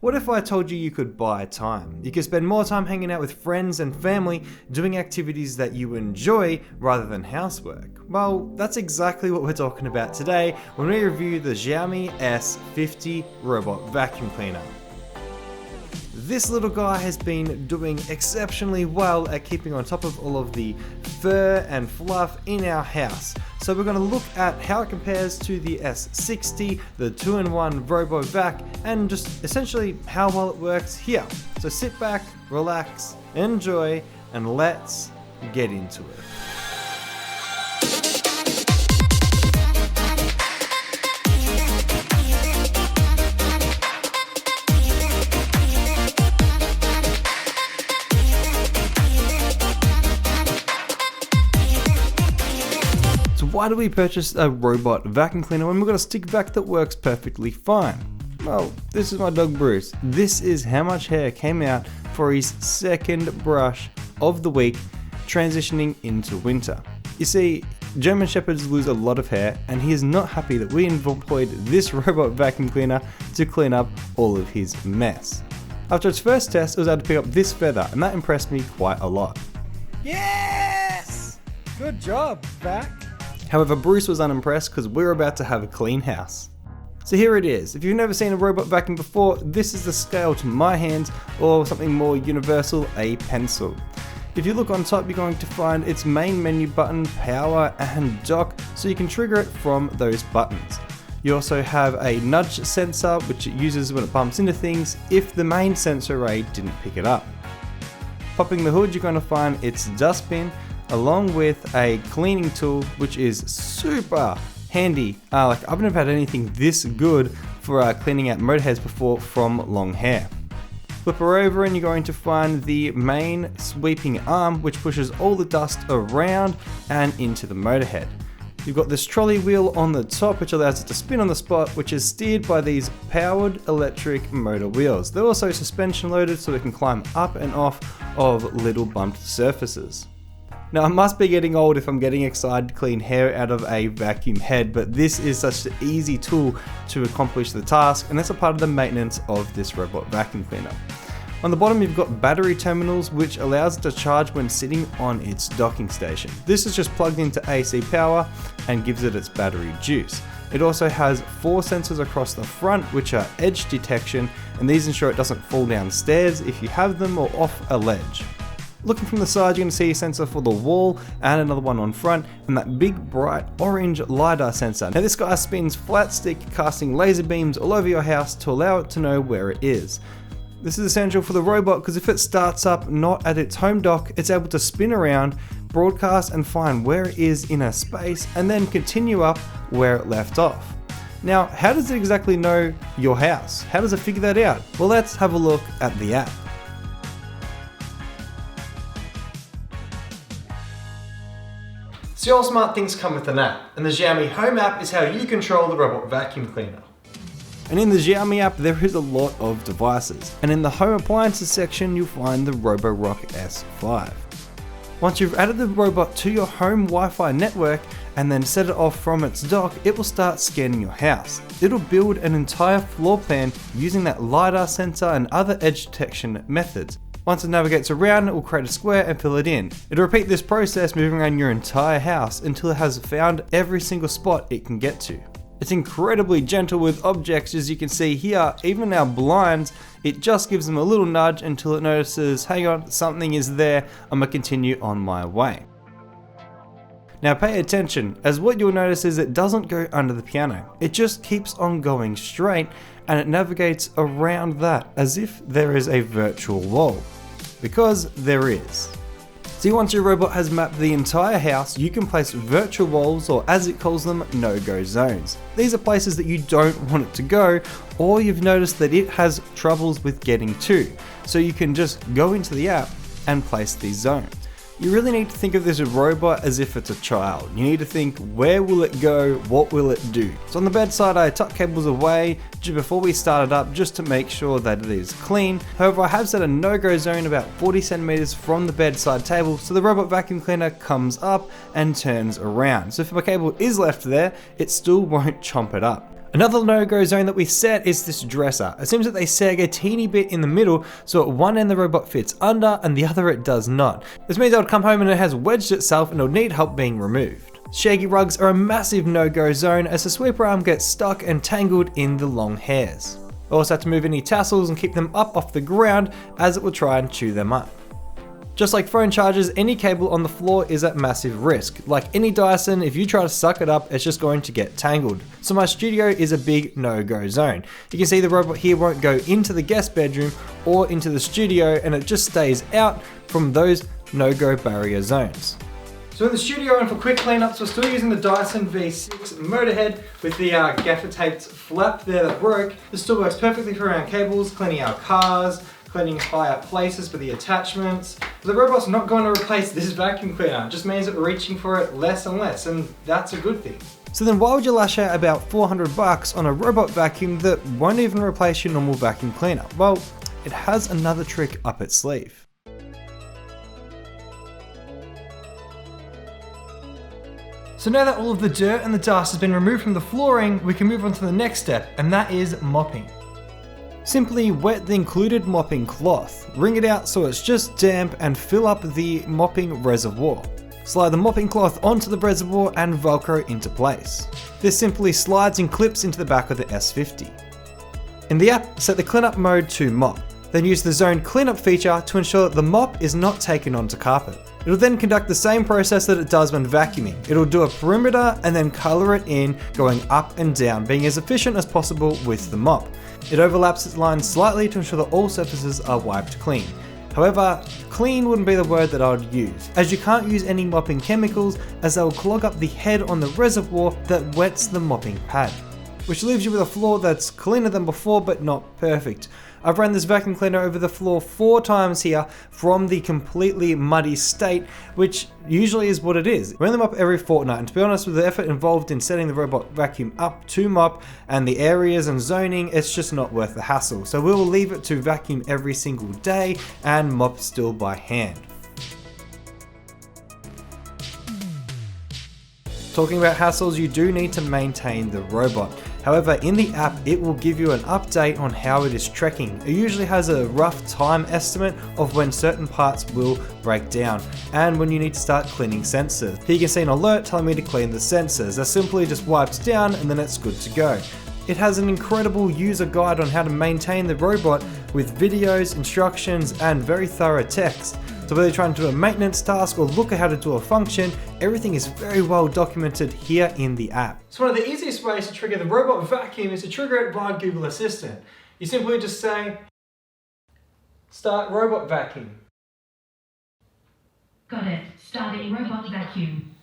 What if I told you you could buy time? You could spend more time hanging out with friends and family, doing activities that you enjoy rather than housework. Well, that's exactly what we're talking about today when we review the Xiaomi S50 robot vacuum cleaner. This little guy has been doing exceptionally well at keeping on top of all of the fur and fluff in our house. So we're going to look at how it compares to the S60, the 2-in-1 RoboVac, and just essentially how well it works here. So sit back, relax, enjoy, and let's get into it. Why do we purchase a robot vacuum cleaner when we've got a stick vac that works perfectly fine? Well, this is my dog Bruce. This is how much hair came out for his second brush of the week, transitioning into winter. You see, German Shepherds lose a lot of hair, and he is not happy that we employed this robot vacuum cleaner to clean up all of his mess. After its first test, it was able to pick up this feather, and that impressed me quite a lot. Yes! Good job, Vac. However, Bruce was unimpressed because we're about to have a clean house. So here it is. If you've never seen a robot vacuum before, this is the scale to my hands, or something more universal, a pencil. If you look on top, you're going to find its main menu button, power and dock, so you can trigger it from those buttons. You also have a nudge sensor, which it uses when it bumps into things if the main sensor array didn't pick it up. Popping the hood, you're going to find its dustbin, along with a cleaning tool, which is super handy. I've never had anything this good for cleaning out motor heads before from long hair. Flip her over and you're going to find the main sweeping arm, which pushes all the dust around and into the motor head. You've got this trolley wheel on the top, which allows it to spin on the spot, which is steered by these powered electric motor wheels. They're also suspension loaded, so it can climb up and off of little bumped surfaces. Now, I must be getting old if I'm getting excited to clean hair out of a vacuum head, but this is such an easy tool to accomplish the task, and that's a part of the maintenance of this robot vacuum cleaner. On the bottom, you've got battery terminals, which allows it to charge when sitting on its docking station. This is just plugged into AC power and gives it its battery juice. It also has 4 sensors across the front, which are edge detection, and these ensure it doesn't fall down stairs if you have them or off a ledge. Looking from the side, you're going to see a sensor for the wall and another one on front, and that big bright orange LiDAR sensor. Now this guy spins flat stick, casting laser beams all over your house to allow it to know where it is. This is essential for the robot because if it starts up not at its home dock, it's able to spin around, broadcast and find where it is in a space, and then continue up where it left off. Now, how does it exactly know your house? How does it figure that out? Well, let's have a look at the app. See, all smart things come with an app, and the Xiaomi Home app is how you control the robot vacuum cleaner. And in the Xiaomi app, there is a lot of devices, and in the home appliances section, you'll find the Roborock S5. Once you've added the robot to your home Wi-Fi network and then set it off from its dock, it will start scanning your house. It'll build an entire floor plan using that LiDAR sensor and other edge detection methods. Once it navigates around, it will create a square and fill it in. It'll repeat this process moving around your entire house until it has found every single spot it can get to. It's incredibly gentle with objects, as you can see here. Even our blinds, it just gives them a little nudge until it notices, hang on, something is there, I'm gonna continue on my way. Now pay attention, as what you'll notice is it doesn't go under the piano. It just keeps on going straight and it navigates around that as if there is a virtual wall. Because there is. See, once your robot has mapped the entire house, you can place virtual walls, or as it calls them, no-go zones. These are places that you don't want it to go, or you've noticed that it has troubles with getting to. So you can just go into the app and place these zones. You really need to think of this robot as if it's a child. You need to think, where will it go? What will it do? So on the bedside, I tuck cables away before we start it up just to make sure that it is clean. However, I have set a no-go zone about 40 centimeters from the bedside table, so the robot vacuum cleaner comes up and turns around. So if my cable is left there, it still won't chomp it up. Another no-go zone that we set is this dresser. It seems that they sag a teeny bit in the middle, so at one end the robot fits under and the other it does not. This means I would come home and it has wedged itself and it would need help being removed. Shaggy rugs are a massive no-go zone as the sweeper arm gets stuck and tangled in the long hairs. I also have to move any tassels and keep them up off the ground as it will try and chew them up. Just like phone chargers, any cable on the floor is at massive risk. Like any Dyson, if you try to suck it up, it's just going to get tangled. So my studio is a big no-go zone. You can see the robot here won't go into the guest bedroom or into the studio, and it just stays out from those no-go barrier zones. So in the studio and for quick cleanups, we're still using the Dyson V6 motor head with the gaffer taped flap there that broke. This still works perfectly for around cables, cleaning our cars, cleaning higher places for the attachments. The robot's not going to replace this vacuum cleaner. It just means that we're reaching for it less and less, and that's a good thing. So then why would you lash out about $400 on a robot vacuum that won't even replace your normal vacuum cleaner? Well, it has another trick up its sleeve. So now that all of the dirt and the dust has been removed from the flooring, we can move on to the next step, and that is mopping. Simply wet the included mopping cloth, wring it out so it's just damp and fill up the mopping reservoir. Slide the mopping cloth onto the reservoir and velcro into place. This simply slides and clips into the back of the S50. In the app, set the cleanup mode to mop, then use the zone cleanup feature to ensure that the mop is not taken onto carpet. It'll then conduct the same process that it does when vacuuming. It'll do a perimeter and then color it in, going up and down, being as efficient as possible with the mop. It overlaps its lines slightly to ensure that all surfaces are wiped clean. However, clean wouldn't be the word that I would use, as you can't use any mopping chemicals as they will clog up the head on the reservoir that wets the mopping pad, which leaves you with a floor that's cleaner than before but not perfect. I've run this vacuum cleaner over the floor 4 times here from the completely muddy state, which usually is what it is. We only mop every fortnight, and to be honest, with the effort involved in setting the robot vacuum up to mop and the areas and zoning, it's just not worth the hassle. So we will leave it to vacuum every single day and mop still by hand. Talking about hassles, you do need to maintain the robot. However, in the app, it will give you an update on how it is trekking. It usually has a rough time estimate of when certain parts will break down and when you need to start cleaning sensors. Here you can see an alert telling me to clean the sensors. That simply just wipes down and then it's good to go. It has an incredible user guide on how to maintain the robot with videos, instructions, and very thorough text. So whether you're trying to do a maintenance task or look at how to do a function, everything is very well documented here in the app. So one of the easiest ways to trigger the robot vacuum is to trigger it via Google Assistant. You simply just say, start robot vacuum. Got it. Starting robot vacuum.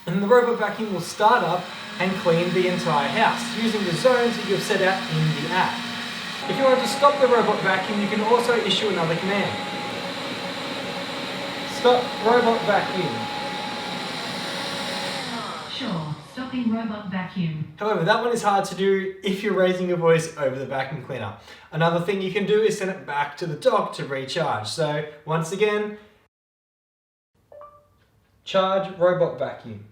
And the robot vacuum will start up and clean the entire house using the zones that you've set out in the app. If you want to stop the robot vacuum, you can also issue another command. Stop robot vacuum. Sure, stopping robot vacuum. However, that one is hard to do if you're raising your voice over the vacuum cleaner. Another thing you can do is send it back to the dock to recharge. So once again, charge robot vacuum.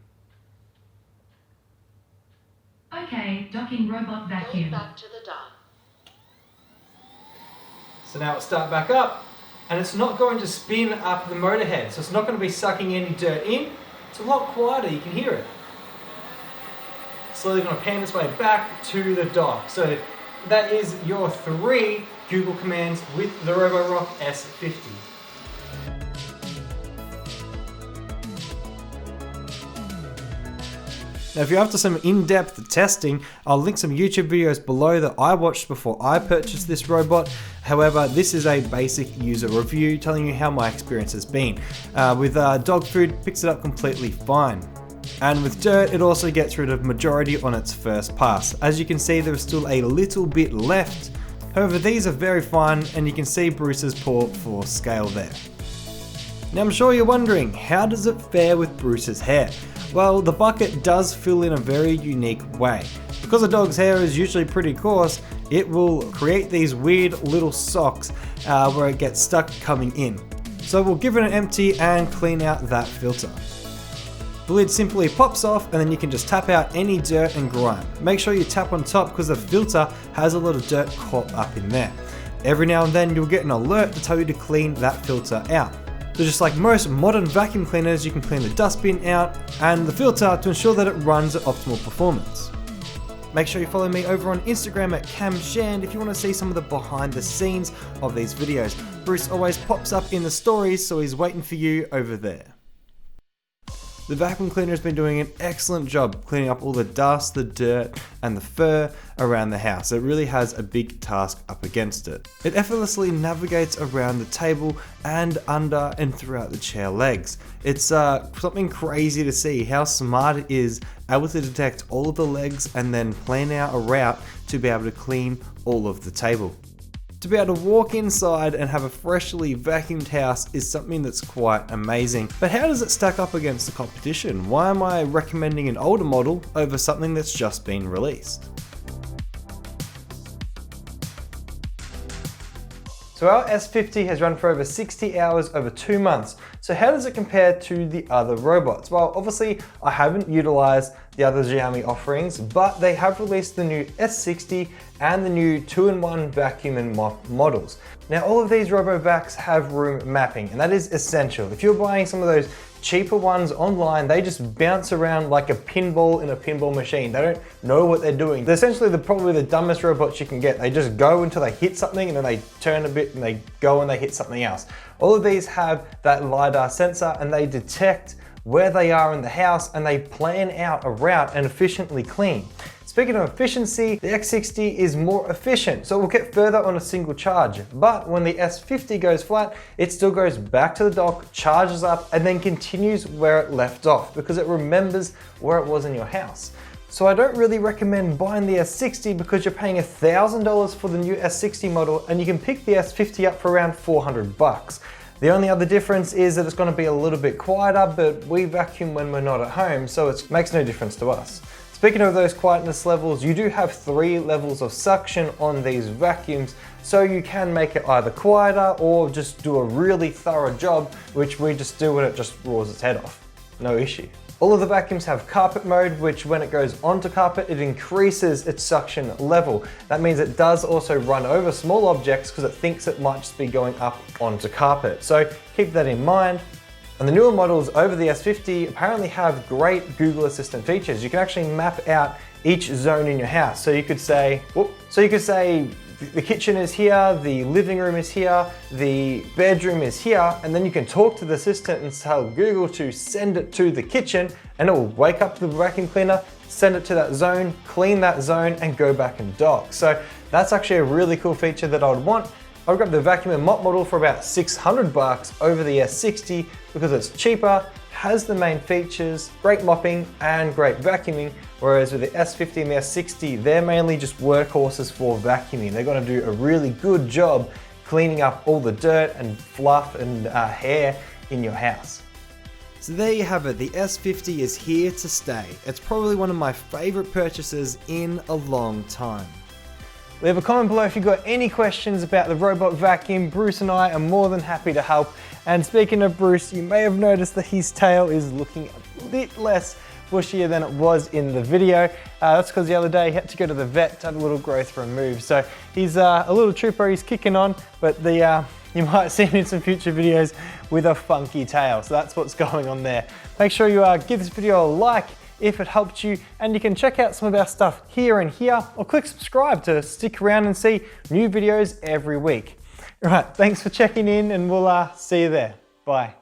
Okay, docking robot vacuum. Back to the dock. So now it'll start back up, and it's not going to spin up the motor head, so it's not going to be sucking any dirt in. It's a lot quieter, you can hear it. Slowly going to pan its way back to the dock. So that is your 3 Google commands with the Roborock S50. Now if you're after some in-depth testing, I'll link some YouTube videos below that I watched before I purchased this robot. However, this is a basic user review telling you how my experience has been. With dog food, picks it up completely fine. And with dirt, it also gets rid of majority on its first pass. As you can see, there is still a little bit left. However, these are very fine, and you can see Bruce's paw for scale there. Now I'm sure you're wondering, how does it fare with Bruce's hair? Well, the bucket does fill in a very unique way. Because a dog's hair is usually pretty coarse, it will create these weird little socks where it gets stuck coming in. So we'll give it an empty and clean out that filter. The lid simply pops off and then you can just tap out any dirt and grime. Make sure you tap on top because the filter has a lot of dirt caught up in there. Every now and then you'll get an alert to tell you to clean that filter out. So just like most modern vacuum cleaners, you can clean the dustbin out and the filter to ensure that it runs at optimal performance. Make sure you follow me over on Instagram at CamShand if you want to see some of the behind the scenes of these videos. Bruce always pops up in the stories, so he's waiting for you over there. The vacuum cleaner has been doing an excellent job cleaning up all the dust, the dirt, and the fur around the house. It really has a big task up against it. It effortlessly navigates around the table and under and throughout the chair legs. It's something crazy to see how smart it is, able to detect all of the legs and then plan out a route to be able to clean all of the table. To be able to walk inside and have a freshly vacuumed house is something that's quite amazing. But how does it stack up against the competition? Why am I recommending an older model over something that's just been released? So our S50 has run for over 60 hours over 2 months. So how does it compare to the other robots? Well, obviously I haven't utilized the other Xiaomi offerings, but they have released the new S60 and the new 2-in-1 vacuum and mop models. Now all of these RoboVacs have room mapping, and that is essential. If you're buying some of those cheaper ones online, they just bounce around like a pinball in a pinball machine. They don't know what they're doing. They're essentially probably the dumbest robots you can get. They just go until they hit something and then they turn a bit and they go and they hit something else. All of these have that LiDAR sensor and they detect where they are in the house and they plan out a route and efficiently clean. Speaking of efficiency, the X60 is more efficient, so it will get further on a single charge. But when the S50 goes flat, it still goes back to the dock, charges up, and then continues where it left off because it remembers where it was in your house. So I don't really recommend buying the S60 because you're paying $1,000 for the new S60 model and you can pick the S50 up for around 400 bucks. The only other difference is that it's going to be a little bit quieter, but we vacuum when we're not at home, so it makes no difference to us. Speaking of those quietness levels, you do have 3 levels of suction on these vacuums, so you can make it either quieter or just do a really thorough job, which we just do when it just roars its head off. No issue. All of the vacuums have carpet mode, which when it goes onto carpet, it increases its suction level. That means it does also run over small objects because it thinks it might just be going up onto carpet. So keep that in mind. And the newer models over the S50 apparently have great Google Assistant features. You can actually map out each zone in your house. So you could say, the kitchen is here, the living room is here, the bedroom is here, and then you can talk to the assistant and tell Google to send it to the kitchen, and it will wake up the vacuum cleaner, send it to that zone, clean that zone, and go back and dock. So that's actually a really cool feature that I would want. I would grab the vacuum and mop model for about 600 bucks over the S60 because it's cheaper, has the main features, great mopping and great vacuuming, whereas with the S50 and the S60, they're mainly just workhorses for vacuuming. They're gonna do a really good job cleaning up all the dirt and fluff and hair in your house. So there you have it, the S50 is here to stay. It's probably one of my favorite purchases in a long time. Leave a comment below if you've got any questions about the robot vacuum. Bruce and I are more than happy to help. And speaking of Bruce, you may have noticed that his tail is looking a bit less bushier than it was in the video. That's because the other day he had to go to the vet to have a little growth removed. So he's a little trooper, he's kicking on, but you might see him in some future videos with a funky tail. So that's what's going on there. Make sure you give this video a like if it helped you, and you can check out some of our stuff here and here, or click subscribe to stick around and see new videos every week. All right, thanks for checking in, and we'll see you there. Bye.